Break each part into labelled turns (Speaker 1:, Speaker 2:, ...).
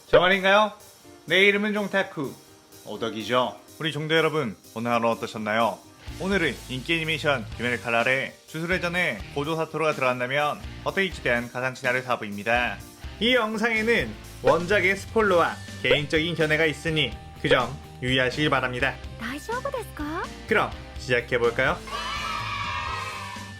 Speaker 1: 저 말인가요? 내 이름은 종타쿠 오덕이죠. 우리 종도 여러분, 오늘 하루 어떠셨나요? 오늘은 인기 애니메이션 귀멸의 칼날에 주술회 전에 고조 사토루가 들어간다면 어떠할지 대한 가상 시나리오 사부입니다. 이 영상에는 원작의 스포일러와 개인적인 견해가 있으니 그 점 유의하시기 바랍니다.
Speaker 2: 大丈夫ですか?
Speaker 1: 그럼 시작해볼까요?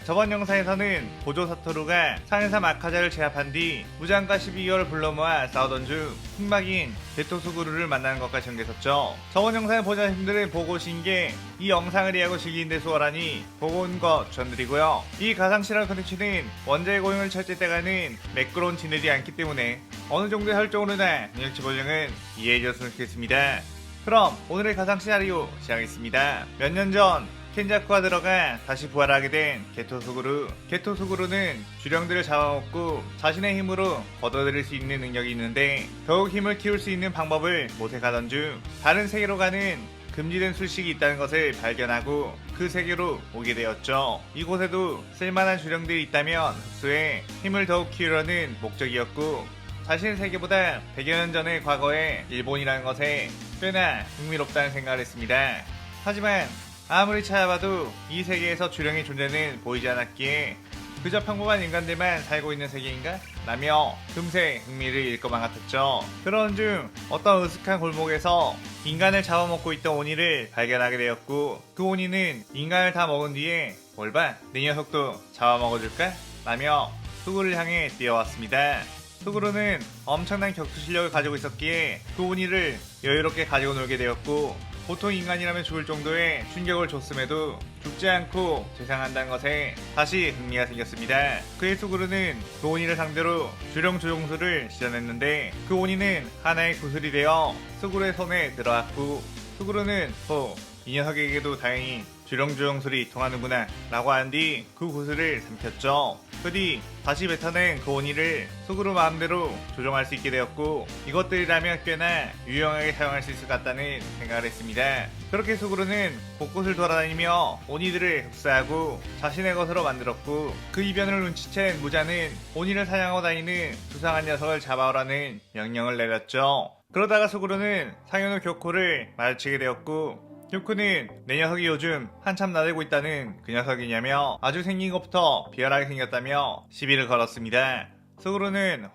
Speaker 1: 저번 영상에서는 고조 사토루가 상해사 마카자를 제압한 뒤 무장과 12개월을 불러 모아 싸우던 중 흑막인 게토수구루를 만나는 것까지 전개했었죠. 저번 영상을 보자 분들은 보고 오신 게 이 영상을 이해하고 즐기는데 수월하니 보고 온 거 추천드리고요. 이 가상실화 컨텐츠는 원작의 고용을 철제돼가는 매끄러운 지내지 않기 때문에 어느 정도의 설정으로나 능력치 보정은 이해해줬으면 좋겠습니다. 그럼 오늘의 가상 시나리오 시작하겠습니다. 몇 년 전 켄자쿠가 들어가 다시 부활하게 된 게토수구루. 게토수구루는 주령들을 잡아먹고 자신의 힘으로 걷어들일 수 있는 능력이 있는데 더욱 힘을 키울 수 있는 방법을 모색하던 중 다른 세계로 가는 금지된 술식이 있다는 것을 발견하고 그 세계로 오게 되었죠. 이곳에도 쓸만한 주령들이 있다면 흡수해 힘을 더욱 키우려는 목적이었고 자신의 세계보다 100여 년 전의 과거에 일본이라는 것에 꽤나 흥미롭다는 생각을 했습니다. 하지만 아무리 찾아봐도 이 세계에서 주령의 존재는 보이지 않았기에 그저 평범한 인간들만 살고 있는 세계인가? 라며 금세 흥미를 잃고만 같았죠. 그런 중 어떤 으슥한 골목에서 인간을 잡아먹고 있던 오니를 발견하게 되었고 그 오니는 인간을 다 먹은 뒤에 뭘 봐? 내 녀석도 잡아먹어줄까? 라며 수구를 향해 뛰어왔습니다. 수구루는 엄청난 격투 실력을 가지고 있었기에 그 오니를 여유롭게 가지고 놀게 되었고 보통 인간이라면 죽을 정도의 충격을 줬음에도 죽지 않고 재상한다는 것에 다시 흥미가 생겼습니다. 그의 수구루는 그 오니를 상대로 주령 조종술을 시전했는데 그 오니는 하나의 구슬이 되어 수구루의 손에 들어왔고 수구루는 이 녀석에게도 다행히 주령 조종술이 통하는구나 라고 한 뒤 그 구슬을 삼켰죠. 그 뒤 다시 뱉어낸 그 오니를 수구루 마음대로 조종할 수 있게 되었고 이것들이라면 꽤나 유용하게 사용할 수 있을 것 같다는 생각을 했습니다. 그렇게 수구루는 곳곳을 돌아다니며 오니들을 흡수하고 자신의 것으로 만들었고 그 이변을 눈치챈 무자는 오니를 사냥하고 다니는 수상한 녀석을 잡아오라는 명령을 내렸죠. 그러다가 수구루는 상현우 교코를 마주치게 되었고 교코는 내 녀석이 요즘 한참 나대고 있다는 그 녀석이냐며 아주 생긴 것부터 비열하게 생겼다며 시비를 걸었습니다. 수구루는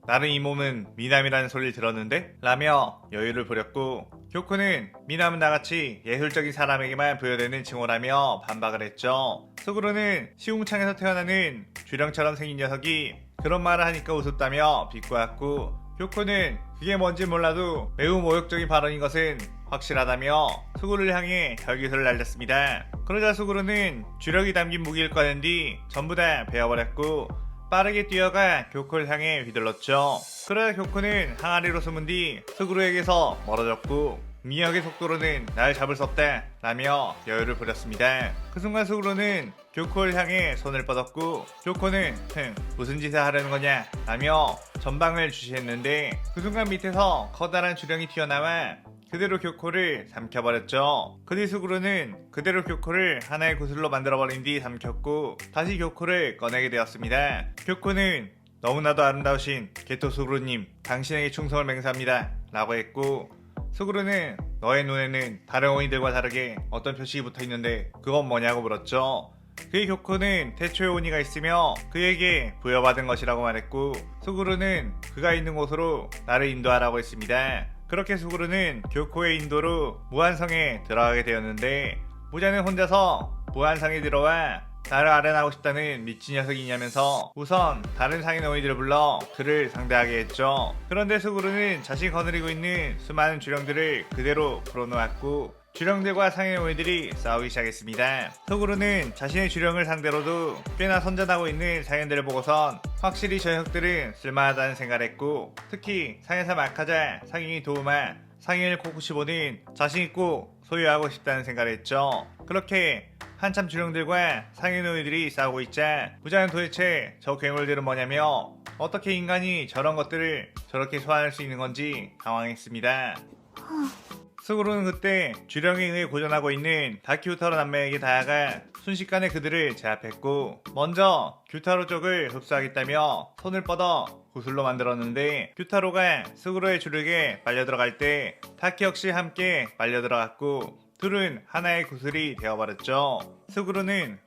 Speaker 1: 나는 이 몸은 미남이라는 소리를 들었는데? 라며 여유를 부렸고 교코는 미남은 나같이 예술적인 사람에게만 부여되는 칭호라며 반박을 했죠. 수구루는 시궁창에서 태어나는 주령처럼 생긴 녀석이 그런 말을 하니까 웃었다며 비꼬았고 교코는 그게 뭔지 몰라도 매우 모욕적인 발언인 것은 확실하다며 수구루를 향해 혈기술을 날렸습니다. 그러자 수구루는 주력이 담긴 무기를 꺼낸 뒤 전부 다 베어버렸고 빠르게 뛰어가 교코를 향해 휘둘렀죠. 그러자 교코는 항아리로 숨은 뒤 수구루에게서 멀어졌고 미역의 속도로는 날 잡을 수 없다 라며 여유를 부렸습니다. 그 순간 수구루는 교코를 향해 손을 뻗었고 교코는 무슨 짓을 하려는 거냐 라며 전방을 주시했는데 그 순간 밑에서 커다란 주령이 튀어나와 그대로 교코를 삼켜버렸죠. 그 뒤 수구루는 그대로 교코를 하나의 구슬로 만들어버린 뒤 삼켰고 다시 교코를 꺼내게 되었습니다. 교코는 너무나도 아름다우신 게토수구루님, 당신에게 충성을 맹세합니다 라고 했고 수구루는 너의 눈에는 다른 오니들과 다르게 어떤 표식이 붙어있는데 그건 뭐냐고 물었죠. 그의 교코는 태초의 오니가 있으며 그에게 부여받은 것이라고 말했고 수구루는 그가 있는 곳으로 나를 인도하라고 했습니다. 그렇게 수구루는 교코의 인도로 무한성에 들어가게 되었는데 무자는 혼자서 무한성에 들어와 나를 아련하고 싶다는 미친 녀석이냐면서 우선 다른 상인 오니들을 불러 그를 상대하게 했죠. 그런데 수구루는 자신이 거느리고 있는 수많은 주령들을 그대로 풀어놓았고 주령들과 상인 오니들이 싸우기 시작했습니다. 수구루는 자신의 주령을 상대로도 꽤나 선전하고 있는 상인들을 보고선 확실히 저 녀석들은 쓸만하다는 생각을 했고 특히 상해사 마카자 상인이 도우마 상인을 코쿠시보는 자신있고 소유하고 싶다는 생각을 했죠. 그렇게 한참 주령들과 상인 오니들이 싸우고 있자 무자는 도대체 저 괴물들은 뭐냐며 어떻게 인간이 저런 것들을 저렇게 소환할 수 있는 건지 당황했습니다. 스구루는 그때 주령에 의해 고전하고 있는 다키우타로 남매에게 다가가 순식간에 그들을 제압했고, 먼저 규타로 쪽을 흡수하겠다며 손을 뻗어 구슬로 만들었는데, 규타로가 스구루의 주력에 빨려 들어갈 때 다키 역시 함께 빨려 들어갔고 둘은 하나의 구슬이 되어버렸죠. 스구루는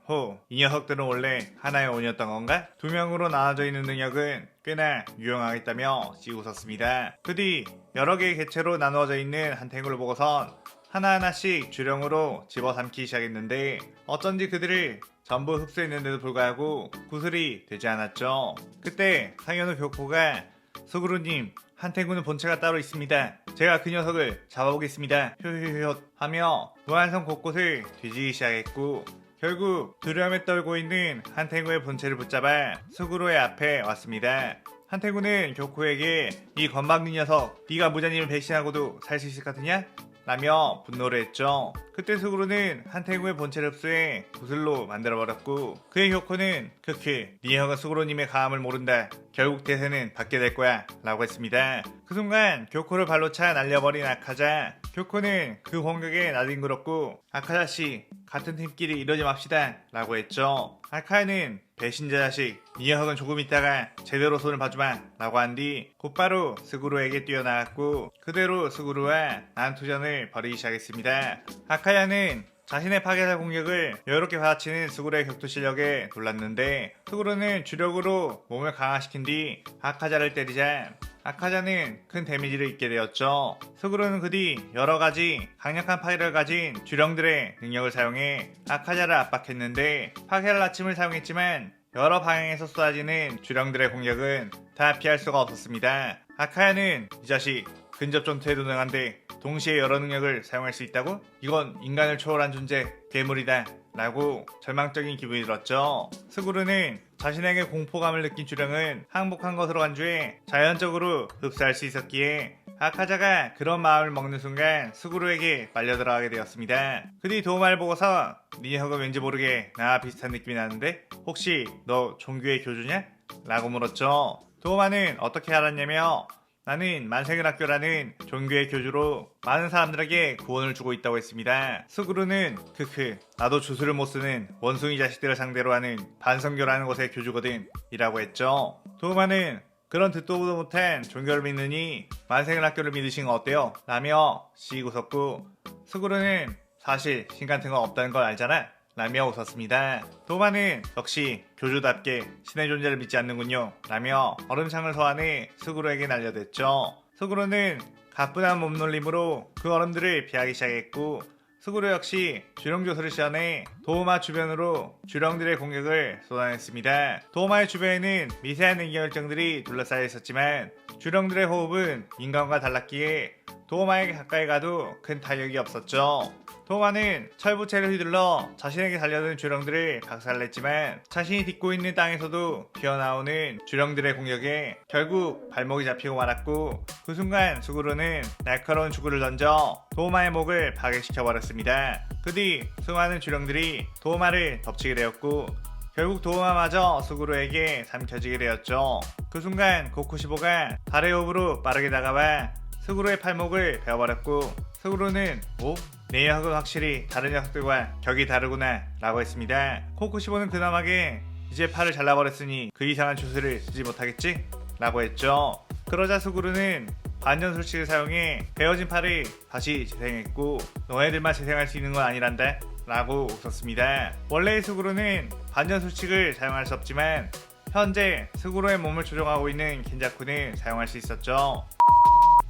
Speaker 1: 이 녀석들은 원래 하나의 원이었던 건가? 두 명으로 나눠져 있는 능력은 꽤나 유용하겠다며 씩 웃었습니다. 그 뒤 여러 개의 개체로 나누어져 있는 한탱구를 보고선 하나하나씩 주령으로 집어삼키기 시작했는데, 어쩐지 그들을 전부 흡수했는데도 불구하고 구슬이 되지 않았죠. 그때 상현우 교코가 스구루님, 한탱구는 본체가 따로 있습니다. 제가 그 녀석을 잡아보겠습니다. 효효효 하며 무한성 곳곳을 뒤지기 시작했고, 결국 두려움에 떨고 있는 한탱구의 본체를 붙잡아 스구루의 앞에 왔습니다. 한탱구는 교코에게 이 건방진 녀석, 네가 무자님을 배신하고도 살 수 있을 것 같으냐? 라며 분노를 했죠. 그때 스구루는 한탱구의 본체를 흡수해 구슬로 만들어버렸고, 그의 교코는 크크, 네 형은 스구루님의 강함을 모른다. 결국 대세는 받게 될 거야 라고 했습니다. 그 순간 교코를 발로 차 날려버린 아카자, 교코는 그 공격에 나뒹굴었고, 아카자씨, 같은 팀끼리 이러지 맙시다 라고 했죠. 아카야는 배신자 자식, 이 녀석은 조금 있다가 제대로 손을 봐주마 라고 한 뒤 곧바로 스구루에게 뛰어나갔고, 그대로 스구루와 난투전을 벌이기 시작했습니다. 아카야는 자신의 파괴살 공격을 여유롭게 받아치는 스구루의 격투 실력에 놀랐는데, 스구루는 주력으로 몸을 강화시킨 뒤 아카자를 때리자 아카자는 큰 데미지를 입게 되었죠. 스구루는 그 뒤 여러가지 강력한 파괴를 가진 주령들의 능력을 사용해 아카자를 압박했는데, 파괴할 아침을 사용했지만 여러 방향에서 쏟아지는 주령들의 공격은 다 피할 수가 없었습니다. 아카야는 이 자식, 근접 전투에도 능한데 동시에 여러 능력을 사용할 수 있다고? 이건 인간을 초월한 존재, 괴물이다 라고 절망적인 기분이 들었죠. 스구루는 자신에게 공포감을 느낀 주령은 항복한 것으로 간주해 자연적으로 흡수할 수 있었기에 아카자가 그런 마음을 먹는 순간 스구루에게 빨려 들어가게 되었습니다. 그 뒤 도우마를 보고서 네 녀석은 왠지 모르게 나와 비슷한 느낌이 나는데 혹시 너 종교의 교주냐? 라고 물었죠. 도우마는 어떻게 알았냐며 나는 만생의 학교라는 종교의 교주로 많은 사람들에게 구원을 주고 있다고 했습니다. 스구루는 크크, 나도 주술을 못 쓰는 원숭이 자식들을 상대로 하는 반성교라는 곳의 교주거든 이라고 했죠. 도우마는 그런 듣도 보도 못한 종교를 믿느니 만생의 학교를 믿으신 거 어때요? 라며 씩 웃었고, 스구루는 사실 신 같은 거 없다는 걸 알잖아 라며 웃었습니다. 도우마는 역시 교주답게 신의 존재를 믿지 않는군요 라며 얼음창을 소환해 스구루에게 날려댔죠. 스구루는 가뿐한 몸놀림으로 그 얼음들을 피하기 시작했고, 스구루 역시 주령조술을 시연해 도우마 주변으로 주령들의 공격을 쏟아냈습니다. 도우마의 주변에는 미세한 능력들이 둘러싸여 있었지만 주령들의 호흡은 인간과 달랐기에 도우마에게 가까이 가도 큰 타격이 없었죠. 도우마는 철부채를 휘둘러 자신에게 달려든 주령들을 박살냈지만 자신이 딛고 있는 땅에서도 튀어나오는 주령들의 공격에 결국 발목이 잡히고 말았고, 그 순간 스구루는 날카로운 주구를 던져 도우마의 목을 파괴시켜버렸습니다. 그 뒤 수많은 주령들이 도우마를 덮치게 되었고, 결국 도우마마저 스구루에게 삼켜지게 되었죠. 그 순간 고쿠시보가 달의 호흡으로 빠르게 다가와 스구루의 팔목을 베어버렸고, 스구루는 내 녀석은 확실히 다른 녀석들과 격이 다르구나 라고 했습니다. 코쿠시보는 근엄하게 이제 팔을 잘라버렸으니 그 이상한 주술을 쓰지 못하겠지? 라고 했죠. 그러자 스구루는 반전 술칙을 사용해 베어진 팔을 다시 재생했고, 너네들만 재생할 수 있는 건 아니란다 라고 웃었습니다. 원래의 스구루는 반전 술칙을 사용할 수 없지만 현재 스구루의 몸을 조종하고 있는 겐자쿠는 사용할 수 있었죠.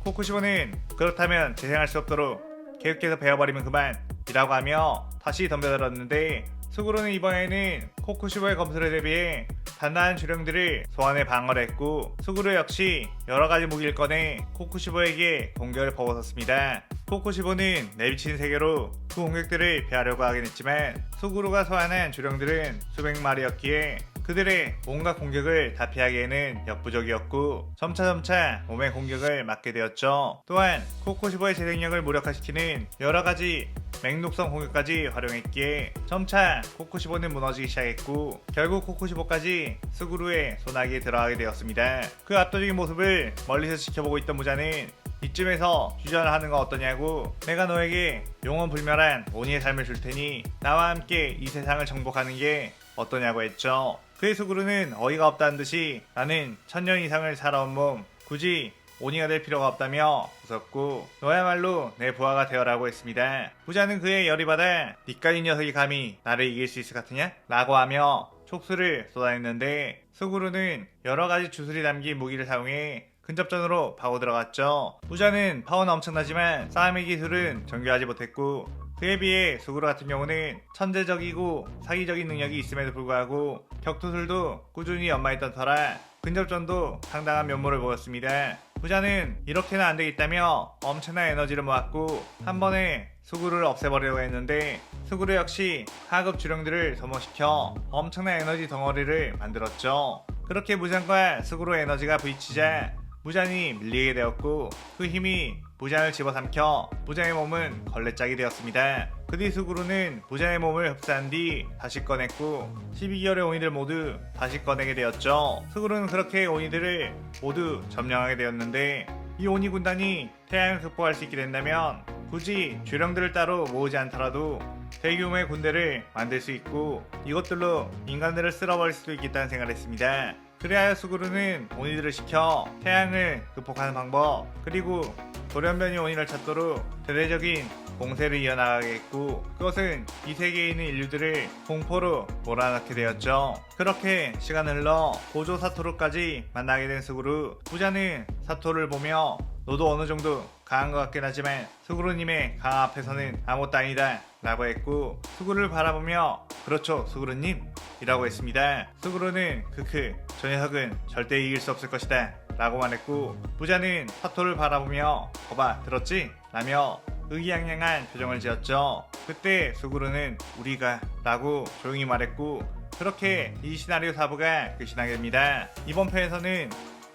Speaker 1: 코쿠시보는 그렇다면 재생할 수 없도록 계속해서 베어버리면 그만 이라고 하며 다시 덤벼들었는데, 스구루는 이번에는 코쿠시보의 검술에 대비해 단단한 주령들을 소환해 방어를 했고, 스구루 역시 여러가지 무기를 꺼내 코쿠시보에게 공격을 퍼붓었습니다. 코쿠시보는 내비친 세계로 그 공격들을 피하려고 하긴 했지만 스구루가 소환한 주령들은 수백 마리였기에 그들의 온갖 공격을 다 피하기에는 역부족이었고 점차 몸의 공격을 맞게 되었죠. 또한 코쿠시보의 재생력을 무력화시키는 여러가지 맹독성 공격까지 활용했기에 점차 코쿠시보는 무너지기 시작했고 결국 코쿠시보까지 스구루의 소나기에 들어가게 되었습니다. 그 압도적인 모습을 멀리서 지켜보고 있던 무자는 이쯤에서 휴전을 하는 건 어떠냐고. 내가 너에게 영원불멸한 오니의 삶을 줄 테니 나와 함께 이 세상을 정복하는 게 어떠냐고 했죠. 그의 수구루는 어이가 없다는 듯이 나는 1000년 이상을 살아온 몸 굳이 오니가 될 필요가 없다며 웃었고 너야말로 내 부하가 되어라고 했습니다. 부자는 그의 열이 받아 니까지 녀석이 감히 나를 이길 수 있을 것 같으냐? 라고 하며 촉수를 쏟아냈는데 수구루는 여러가지 주술이 담긴 무기를 사용해 근접전으로 파고 들어갔죠. 부자는 파워는 엄청나지만 싸움의 기술은 정교하지 못했고 그에 비해 수구루 같은 경우는 천재적이고 사기적인 능력이 있음에도 불구하고 격투술도 꾸준히 연마했던 터라 근접전도 상당한 면모를 보였습니다. 부자는 이렇게는 안 되겠다며 엄청난 에너지를 모았고 한 번에 수구루를 없애버리려고 했는데 수구루 역시 하급 주령들을 소모시켜 엄청난 에너지 덩어리를 만들었죠. 그렇게 무장과 수구루의 에너지가 부딪히자 무장이 밀리게 되었고 그 힘이 무장을 집어삼켜 무장의 몸은 걸레짝이 되었습니다. 그 뒤 수구루는 무장의 몸을 흡수한 뒤 다시 꺼냈고 12개월의 오니들 모두 다시 꺼내게 되었죠. 수구루는 그렇게 오니들을 모두 점령하게 되었는데 이 오니 군단이 태양을 극복할 수 있게 된다면 굳이 주령들을 따로 모으지 않더라도 대규모의 군대를 만들 수 있고 이것들로 인간들을 쓸어버릴 수도 있겠다는 생각을 했습니다. 그래야 수구루는 오니들을 시켜 태양을 극복하는 방법 그리고 돌연변이 오니를 찾도록 대대적인 공세를 이어나가겠고 그것은 이 세계에 있는 인류들을 공포로 몰아넣게 되었죠. 그렇게 시간을 흘러 고조 사토루까지 만나게 된 수구루. 부자는 사토를 보며 너도 어느 정도 강한 것 같긴 하지만 수구루님의 강함 앞에서는 아무것도 아니다 라고 했고 수구루를 바라보며 그렇죠 수구루님 이라고 했습니다. 수구루는 크크 저 녀석은 절대 이길 수 없을 것이다 라고 말했고 부자는 사토를 바라보며 거봐 들었지? 라며 의기양양한 표정을 지었죠. 그때 수구루는 우리가 라고 조용히 말했고 그렇게 이 시나리오 4부가 끝이 됩니다. 이번 편에서는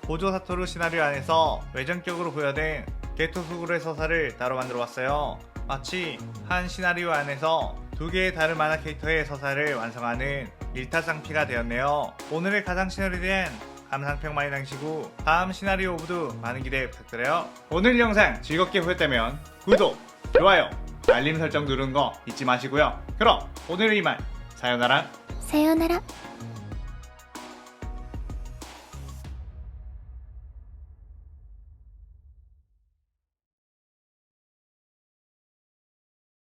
Speaker 1: 고조 사토루 시나리오 안에서 외전격으로 부여된 게토 수구루의 서사를 따로 만들어 봤어요. 마치 한 시나리오 안에서 두 개의 다른 만화 캐릭터의 서사를 완성하는 일타쌍피가 되었네요. 오늘의 가상 시나리오에 대한 감상평 많이 남기시고 다음 시나리오 모두 많은 기대 부탁드려요. 오늘 영상 즐겁게 보셨다면 구독, 좋아요, 알림 설정 누르는 거 잊지 마시고요. 그럼 오늘은 이만 사요나라.
Speaker 2: 사요나라.